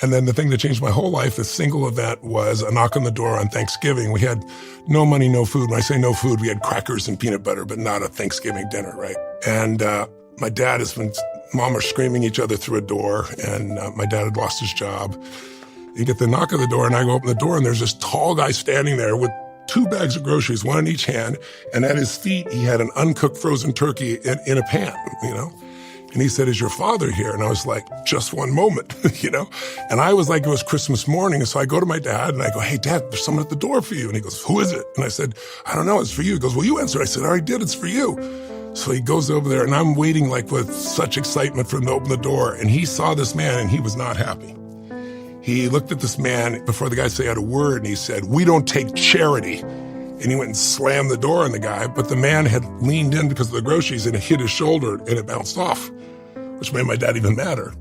And then the thing that changed my whole life, the single event, was a knock on the door on Thanksgiving. We had no money, no food. When I say no food, we had crackers and peanut butter, but not a Thanksgiving dinner, right? And my dad Mom are screaming each other through a door, and my dad had lost his job. You get the knock on the door, and I go open the door, and there's this tall guy standing there with 2 bags of groceries, one in each hand, and at his feet, he had an uncooked frozen turkey in a pan, And he said, "Is your father here?" And I was like, "Just one moment," And I was like, it was Christmas morning, and so I go to my dad, and I go, "Hey, Dad, there's someone at the door for you." And he goes, "Who is it?" And I said, "I don't know, it's for you." He goes, "Well, you answer." I said, "I already did, it's for you." So he goes over there, and I'm waiting like with such excitement for him to open the door, and he saw this man, and he was not happy. He looked at this man before the guy said a word, and he said, "We don't take charity." And he went and slammed the door on the guy, but the man had leaned in because of the groceries, and it hit his shoulder, and it bounced off, which made my dad even madder.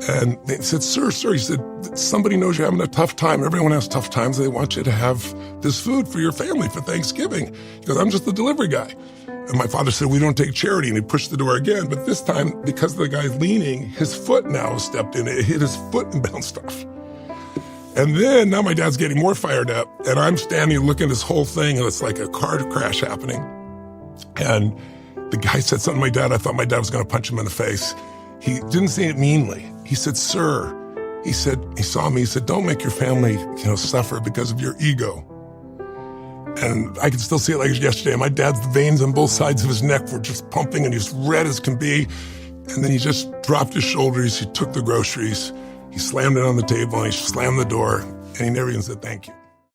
And they said, sir, he said, "Somebody knows you're having a tough time. Everyone has tough times. They want you to have this food for your family for Thanksgiving." He goes, "I'm just the delivery guy." And my father said, "We don't take charity." And he pushed the door again. But this time, because the guy's leaning, his foot now stepped in. It hit his foot and bounced off. And then now my dad's getting more fired up. And I'm standing looking at this whole thing, and it's like a car crash happening. And the guy said something to my dad. I thought my dad was going to punch him in the face. He didn't say it meanly. He said, "Sir," he said, he saw me, he said, "Don't make your family, suffer because of your ego." And I can still see it like yesterday. My dad's veins on both sides of his neck were just pumping, and he was red as can be. And then he just dropped his shoulders. He took the groceries. He slammed it on the table, and he slammed the door, and he never even said thank you.